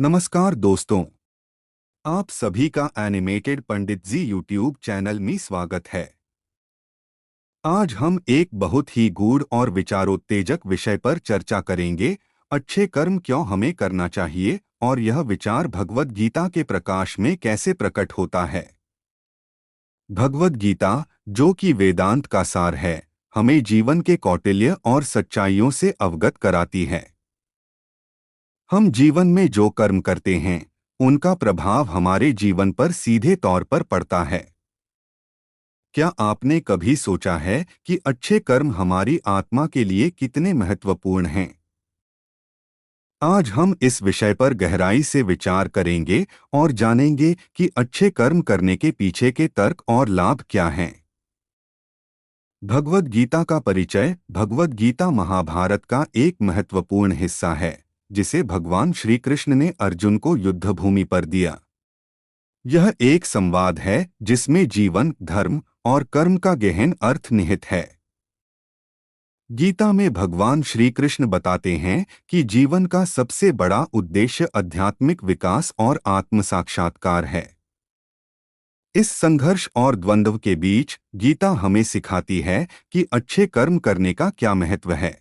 नमस्कार दोस्तों, आप सभी का एनिमेटेड पंडित जी यूट्यूब चैनल में स्वागत है। आज हम एक बहुत ही गूढ़ और विचारोत्तेजक विषय पर चर्चा करेंगे। अच्छे कर्म क्यों हमें करना चाहिए और यह विचार भगवद गीता के प्रकाश में कैसे प्रकट होता है। भगवद गीता, जो कि वेदांत का सार है, हमें जीवन के कौटिल्य और सच्चाइयों से अवगत कराती है। हम जीवन में जो कर्म करते हैं, उनका प्रभाव हमारे जीवन पर सीधे तौर पर पड़ता है। क्या आपने कभी सोचा है कि अच्छे कर्म हमारी आत्मा के लिए कितने महत्वपूर्ण हैं? आज हम इस विषय पर गहराई से विचार करेंगे और जानेंगे कि अच्छे कर्म करने के पीछे के तर्क और लाभ क्या हैं। भगवद गीता का परिचय। भगवद गीता महाभारत का एक महत्वपूर्ण हिस्सा है, जिसे भगवान श्री कृष्ण ने अर्जुन को युद्धभूमि पर दिया। यह एक संवाद है जिसमें जीवन, धर्म और कर्म का गहन अर्थ निहित है। गीता में भगवान श्री कृष्ण बताते हैं कि जीवन का सबसे बड़ा उद्देश्य आध्यात्मिक विकास और आत्म साक्षात्कार है। इस संघर्ष और द्वंद्व के बीच गीता हमें सिखाती है कि अच्छे कर्म करने का क्या महत्व है।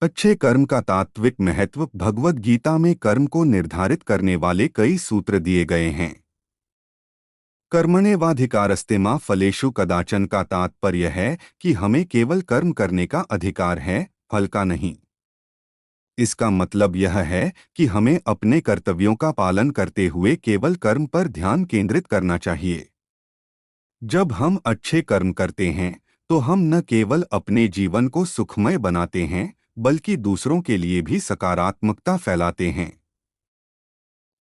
अच्छे कर्म का तात्विक महत्व। भगवद गीता में कर्म को निर्धारित करने वाले कई सूत्र दिए गए हैं। कर्मण्येवाधिकारस्ते मा फलेषु कदाचन का तात्पर्य है कि हमें केवल कर्म करने का अधिकार है, फल का नहीं। इसका मतलब यह है कि हमें अपने कर्तव्यों का पालन करते हुए केवल कर्म पर ध्यान केंद्रित करना चाहिए। जब हम अच्छे कर्म करते हैं, तो हम न केवल अपने जीवन को सुखमय बनाते हैं, बल्कि दूसरों के लिए भी सकारात्मकता फैलाते हैं।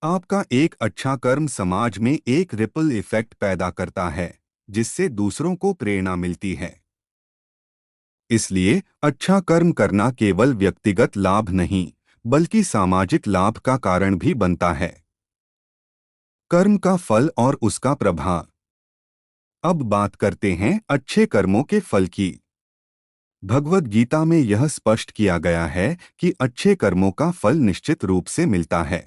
आपका एक अच्छा कर्म समाज में एक रिपल इफेक्ट पैदा करता है, जिससे दूसरों को प्रेरणा मिलती है। इसलिए अच्छा कर्म करना केवल व्यक्तिगत लाभ नहीं, बल्कि सामाजिक लाभ का कारण भी बनता है। कर्म का फल और उसका प्रभाव। अब बात करते हैं अच्छे कर्मों के फल की। भगवद गीता में यह स्पष्ट किया गया है कि अच्छे कर्मों का फल निश्चित रूप से मिलता है।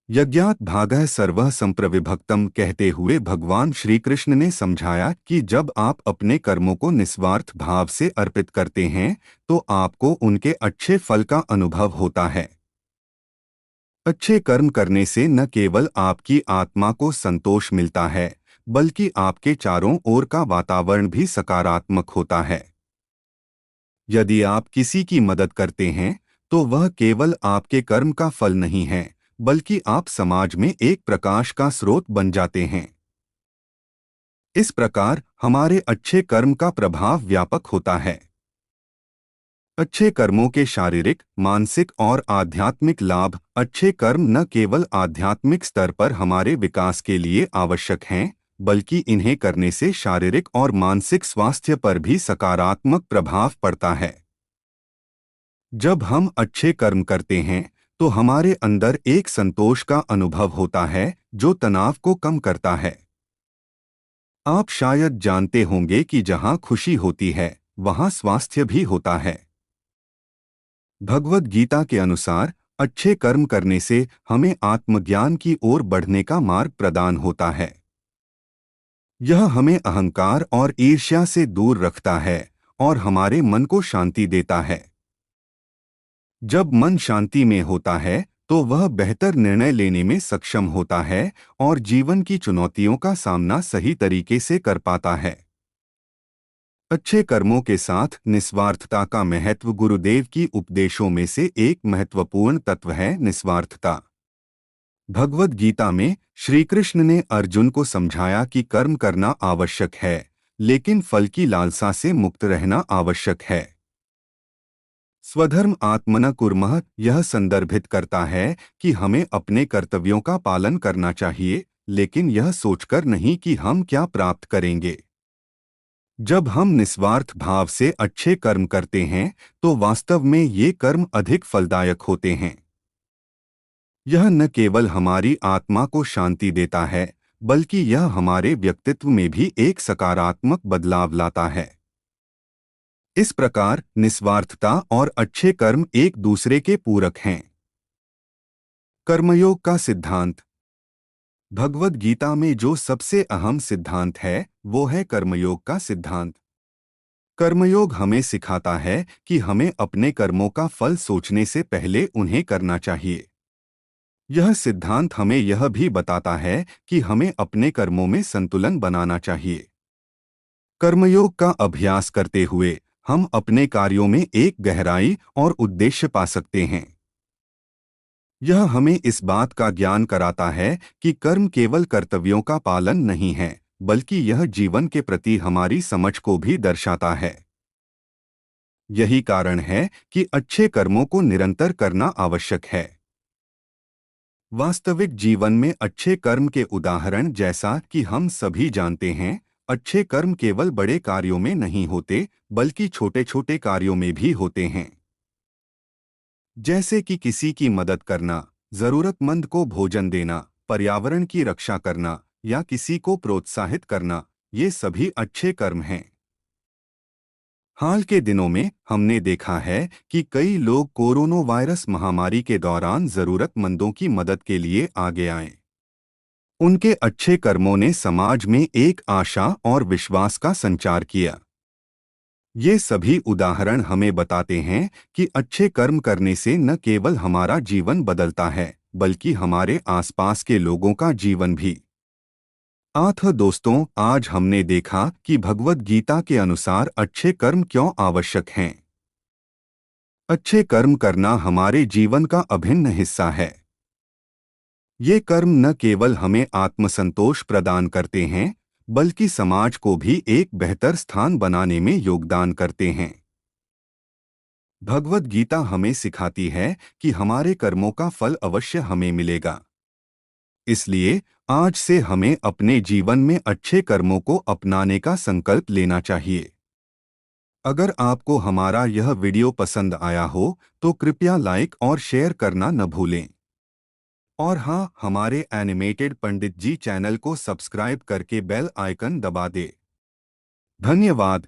यज्ञात् भागः सर्वः संप्रविभक्तम कहते हुए भगवान श्री कृष्ण ने समझाया कि जब आप अपने कर्मों को निस्वार्थ भाव से अर्पित करते हैं, तो आपको उनके अच्छे फल का अनुभव होता है। अच्छे कर्म करने से न केवल आपकी आत्मा को संतोष मिलता है, बल्कि आपके चारों ओर का वातावरण भी सकारात्मक होता है। यदि आप किसी की मदद करते हैं, तो वह केवल आपके कर्म का फल नहीं है, बल्कि आप समाज में एक प्रकाश का स्रोत बन जाते हैं। इस प्रकार हमारे अच्छे कर्म का प्रभाव व्यापक होता है। अच्छे कर्मों के शारीरिक, मानसिक और आध्यात्मिक लाभ। अच्छे कर्म न केवल आध्यात्मिक स्तर पर हमारे विकास के लिए आवश्यक हैं, बल्कि इन्हें करने से शारीरिक और मानसिक स्वास्थ्य पर भी सकारात्मक प्रभाव पड़ता है। जब हम अच्छे कर्म करते हैं, तो हमारे अंदर एक संतोष का अनुभव होता है, जो तनाव को कम करता है। आप शायद जानते होंगे कि जहां खुशी होती है, वहां स्वास्थ्य भी होता है। भगवद गीता के अनुसार अच्छे कर्म करने से हमें आत्मज्ञान की ओर बढ़ने का मार्ग प्रदान होता है। यह हमें अहंकार और ईर्ष्या से दूर रखता है और हमारे मन को शांति देता है। जब मन शांति में होता है, तो वह बेहतर निर्णय लेने में सक्षम होता है और जीवन की चुनौतियों का सामना सही तरीके से कर पाता है। अच्छे कर्मों के साथ निस्वार्थता का महत्व। गुरुदेव की उपदेशों में से एक महत्वपूर्ण तत्व है निस्वार्थता। भगवद गीता में श्री कृष्ण ने अर्जुन को समझाया कि कर्म करना आवश्यक है, लेकिन फल की लालसा से मुक्त रहना आवश्यक है। स्वधर्म आत्मना कुर्मः यह संदर्भित करता है कि हमें अपने कर्तव्यों का पालन करना चाहिए, लेकिन यह सोचकर नहीं कि हम क्या प्राप्त करेंगे। जब हम निस्वार्थ भाव से अच्छे कर्म करते हैं, तो वास्तव में ये कर्म अधिक फलदायक होते हैं। यह न केवल हमारी आत्मा को शांति देता है, बल्कि यह हमारे व्यक्तित्व में भी एक सकारात्मक बदलाव लाता है। इस प्रकार निस्वार्थता और अच्छे कर्म एक दूसरे के पूरक हैं। कर्मयोग का सिद्धांत। भगवद गीता में जो सबसे अहम सिद्धांत है वो है कर्मयोग का सिद्धांत। कर्मयोग हमें सिखाता है कि हमें अपने कर्मों का फल सोचने से पहले उन्हें करना चाहिए। यह सिद्धांत हमें यह भी बताता है कि हमें अपने कर्मों में संतुलन बनाना चाहिए। कर्मयोग का अभ्यास करते हुए हम अपने कार्यों में एक गहराई और उद्देश्य पा सकते हैं। यह हमें इस बात का ज्ञान कराता है कि कर्म केवल कर्तव्यों का पालन नहीं है, बल्कि यह जीवन के प्रति हमारी समझ को भी दर्शाता है। यही कारण है कि अच्छे कर्मों को निरंतर करना आवश्यक है। वास्तविक जीवन में अच्छे कर्म के उदाहरण जैसा कि हम सभी जानते हैं, अच्छे कर्म केवल बड़े कार्यों में नहीं होते, बल्कि छोटे छोटे कार्यों में भी होते हैं। जैसे कि किसी की मदद करना, जरूरतमंद को भोजन देना, पर्यावरण की रक्षा करना या किसी को प्रोत्साहित करना, ये सभी अच्छे कर्म हैं। हाल के दिनों में हमने देखा है कि कई लोग कोरोना वायरस महामारी के दौरान जरूरतमंदों की मदद के लिए आगे आए। उनके अच्छे कर्मों ने समाज में एक आशा और विश्वास का संचार किया। ये सभी उदाहरण हमें बताते हैं कि अच्छे कर्म करने से न केवल हमारा जीवन बदलता है, बल्कि हमारे आसपास के लोगों का जीवन भी। दोस्तों, आज हमने देखा कि भगवद गीता के अनुसार अच्छे कर्म क्यों आवश्यक हैं। अच्छे कर्म करना हमारे जीवन का अभिन्न हिस्सा है। ये कर्म न केवल हमें आत्मसंतोष प्रदान करते हैं, बल्कि समाज को भी एक बेहतर स्थान बनाने में योगदान करते हैं। भगवद गीता हमें सिखाती है कि हमारे कर्मों का फल अवश्य हमें मिलेगा। इसलिए आज से हमें अपने जीवन में अच्छे कर्मों को अपनाने का संकल्प लेना चाहिए। अगर आपको हमारा यह वीडियो पसंद आया हो तो कृपया लाइक और शेयर करना न भूलें। और हाँ, हमारे एनिमेटेड पंडित जी चैनल को सब्सक्राइब करके बेल आइकन दबा दें। धन्यवाद।